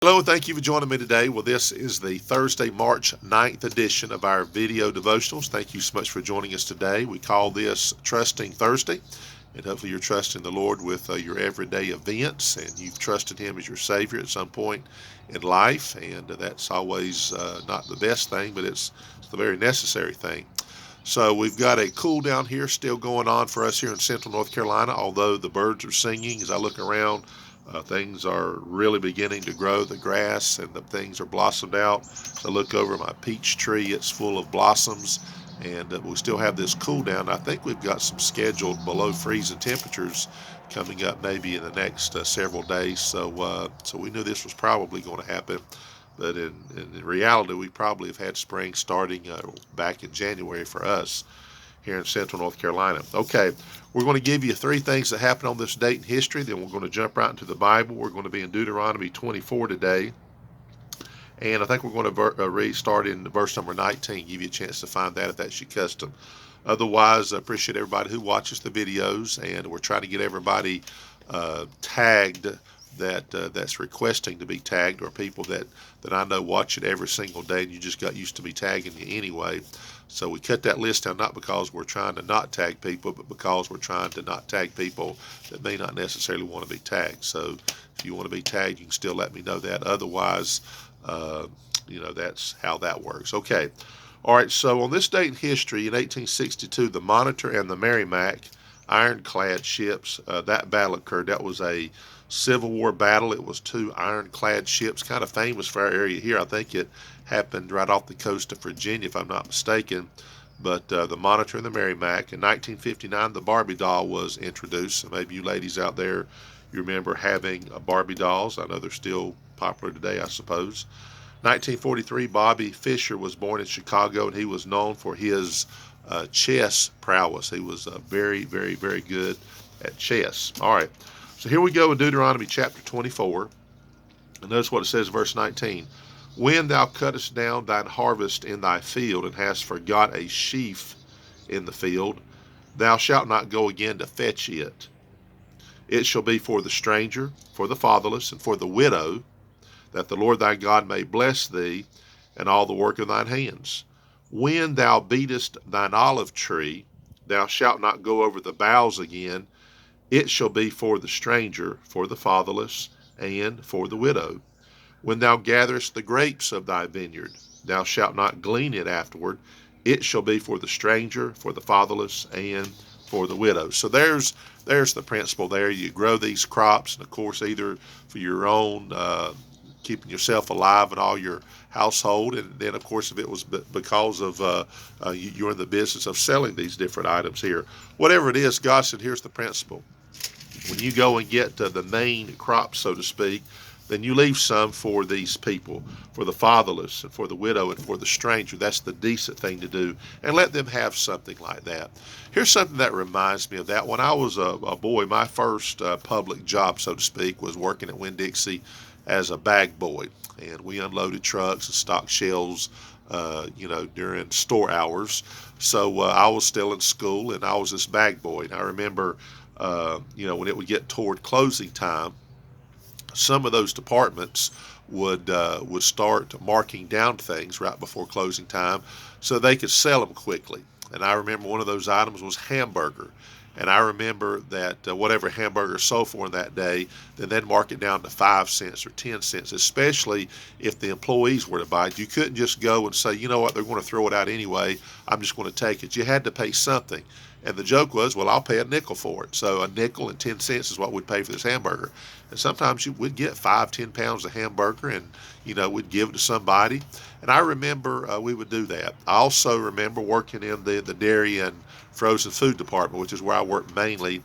Hello, and thank you for joining me today. Well, this is the Thursday, March 9th edition of our video devotionals. Thank you so much for joining us today. We call this Trusting Thursday, and hopefully you're trusting the Lord with your everyday events, and you've trusted Him as your Savior at some point in life, and that's always not the best thing, but it's the very necessary thing. So we've got a cool down here still going on for us here in central North Carolina, although the birds are singing. As I look around, things are really beginning to grow. The grass and the things are blossomed out. So I look over my peach tree, it's full of blossoms, and we still have this cool down. I think we've got some scheduled below freezing temperatures coming up maybe in the next several days. So we knew this was probably going to happen. But in reality, we probably have had spring starting back in January for us here in central North Carolina. Okay, we're going to give you three things that happened on this date in history. Then we're going to jump right into the Bible. We're going to be in Deuteronomy 24 today. And I think we're going to restart in verse number 19, give you a chance to find that if that's your custom. Otherwise, I appreciate everybody who watches the videos, and we're trying to get everybody tagged that's requesting to be tagged, or people that I know watch it every single day, and you just got used to me tagging you anyway. So we cut that list down not because we're trying to not tag people, but because we're trying to not tag people that may not necessarily want to be tagged. So if you want to be tagged, you can still let me know that. Otherwise, uh, that's how that works. Okay. All right. So on this date in history, in 1862, the Monitor and the Merrimac ironclad ships, that battle occurred. That was a Civil War battle. It was two ironclad ships, kind of famous for our area here. I think it happened right off the coast of Virginia, if I'm not mistaken. But the Monitor and the Merrimac. In 1959, the Barbie doll was introduced. So maybe you ladies out there, you remember having Barbie dolls. I know they're still popular today, I suppose. 1943, Bobby Fischer was born in Chicago, and he was known for his chess prowess. He was very, very, very good at chess. All right. So here we go in Deuteronomy chapter 24. And notice what it says in verse 19. When thou cuttest down thine harvest in thy field, and hast forgot a sheaf in the field, thou shalt not go again to fetch it. It shall be for the stranger, for the fatherless, and for the widow, that the Lord thy God may bless thee and all the work of thine hands. When thou beatest thine olive tree, thou shalt not go over the boughs again. It shall be for the stranger, for the fatherless, and for the widow. When thou gatherest the grapes of thy vineyard, thou shalt not glean it afterward. It shall be for the stranger, for the fatherless, and for the widow. So there's the principle there. You grow these crops, and of course, either for your own keeping yourself alive and all your household, and then of course if it was because of you're in the business of selling these different items here, whatever it is, God said here's the principle. When you go and get the main crop, so to speak, then you leave some for these people, for the fatherless and for the widow and for the stranger. That's the decent thing to do, and let them have something like that. Here's something that reminds me of that. When I was a boy, my first public job, so to speak, was working at Winn-Dixie as a bag boy, and we unloaded trucks and stocked shelves, during store hours. So I was still in school, and I was this bag boy. And I remember, when it would get toward closing time, some of those departments would start marking down things right before closing time, so they could sell them quickly. And I remember one of those items was hamburger. And I remember that whatever hamburger sold for in that day, then they'd mark it down to 5 cents or 10 cents, especially if the employees were to buy it. You couldn't just go and say, you know what, they're going to throw it out anyway, I'm just going to take it. You had to pay something. And the joke was, well, I'll pay a nickel for it. So a nickel and 10 cents is what we'd pay for this hamburger. And sometimes we'd get 5-10 pounds of hamburger, and we'd give it to somebody. And I remember we would do that. I also remember working in the dairy and frozen food department, which is where I worked mainly,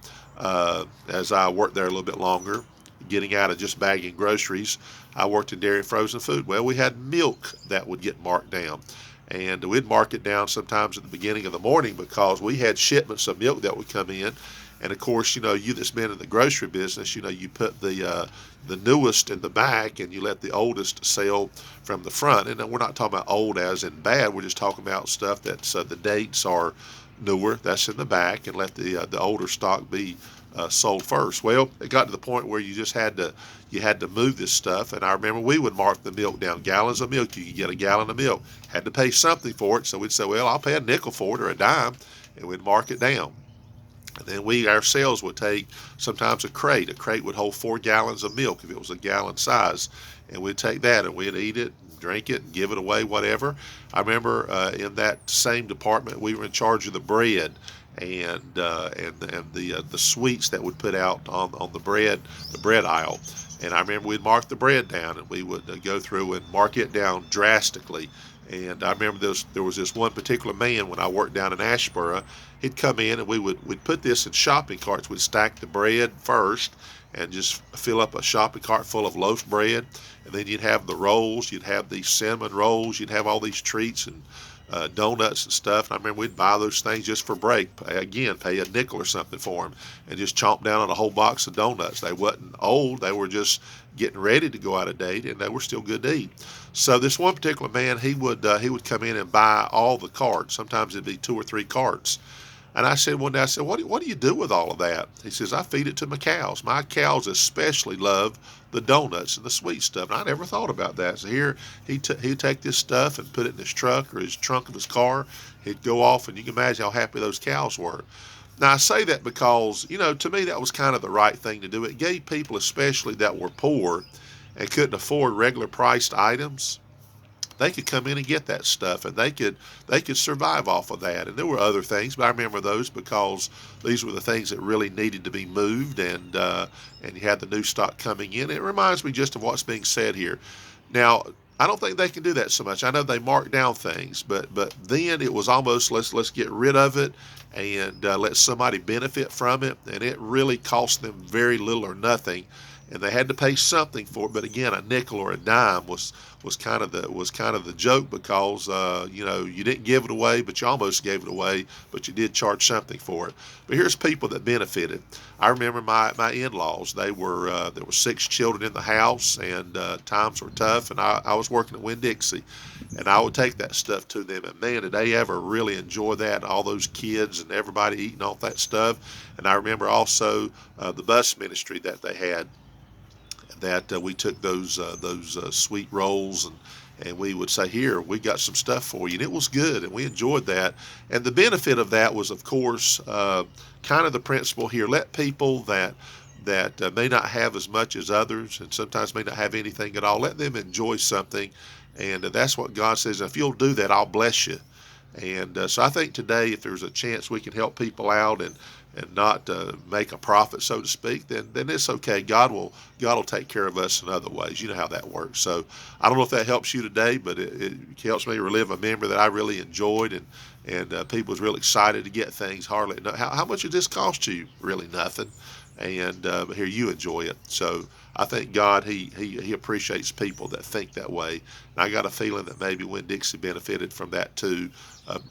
as I worked there a little bit longer, getting out of just bagging groceries. I worked in dairy and frozen food. Well, we had milk that would get marked down. And we'd mark it down sometimes at the beginning of the morning because we had shipments of milk that would come in. And of course, you that's been in the grocery business, you put the newest in the back, and you let the oldest sell from the front. And we're not talking about old as in bad. We're just talking about stuff that's the dates are newer. That's in the back, and let the older stock be sold first. Well, it got to the point where you had to move this stuff, and I remember we would mark the milk down, gallons of milk. You could get a gallon of milk, had to pay something for it, so we'd say, well, I'll pay a nickel for it or a dime, and we'd mark it down. And then we ourselves would take sometimes a crate. A crate would hold 4 gallons of milk if it was a gallon size, and we'd take that and we'd eat it, drink it, and give it away, whatever. I remember in that same department we were in charge of the bread and the sweets that would put out on the bread aisle. And I remember we'd mark the bread down, and we would go through and mark it down drastically. And I remember there was this one particular man when I worked down in Ashboro. He'd come in, and we'd put this in shopping carts. We'd stack the bread first and just fill up a shopping cart full of loaf bread. And then you'd have the rolls. You'd have these cinnamon rolls. You'd have all these treats and donuts and stuff. And I remember we'd buy those things just for break. Again, pay a nickel or something for them, and just chomp down on a whole box of donuts. They wasn't old; they were just getting ready to go out of date, and they were still good to eat. So this one particular man, he would come in and buy all the carts. Sometimes it'd be 2 or 3 carts. And I said one day, I said, what do you do with all of that? He says, I feed it to my cows. My cows especially love the donuts and the sweet stuff. And I never thought about that. So here he'd take this stuff and put it in his truck or his trunk of his car. He'd go off, and you can imagine how happy those cows were. Now, I say that because, to me, that was kind of the right thing to do. It gave people, especially that were poor and couldn't afford regular priced items, they could come in and get that stuff, and they could survive off of that. And there were other things, but I remember those because these were the things that really needed to be moved, and you had the new stock coming in. It reminds me just of what's being said here. Now, I don't think they can do that so much. I know they mark down things, but then it was almost let's get rid of it and let somebody benefit from it, and it really cost them very little or nothing. And they had to pay something for it, but again, a nickel or a dime was kind of the joke, because you didn't give it away, but you almost gave it away, but you did charge something for it. But here's people that benefited. I remember my in-laws. There were 6 children in the house, and times were tough, and I was working at Winn-Dixie, and I would take that stuff to them, and man, did they ever really enjoy that, all those kids and everybody eating off that stuff. And I remember also the bus ministry that they had, that we took those sweet rolls, and we would say, here, we got some stuff for you. And it was good, and we enjoyed that. And the benefit of that was, of course, kind of the principle here. Let people that may not have as much as others, and sometimes may not have anything at all, let them enjoy something. And that's what God says. If you'll do that, I'll bless you. And so I think today, if there's a chance we can help people out and not make a profit, so to speak, then it's okay. God will take care of us in other ways. You know how that works. So I don't know if that helps you today, but it helps me relive a memory that I really enjoyed, and people was really excited to get things. Hardly how much did this cost you? Really nothing. And but here, you enjoy it. So I think God, he appreciates people that think that way. And I got a feeling that maybe Winn-Dixie benefited from that too,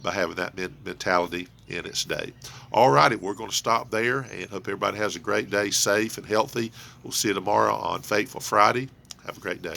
by having that mentality in its day. All righty, we're going to stop there, and hope everybody has a great day, safe and healthy. We'll see you tomorrow on Faithful Friday. Have a great day.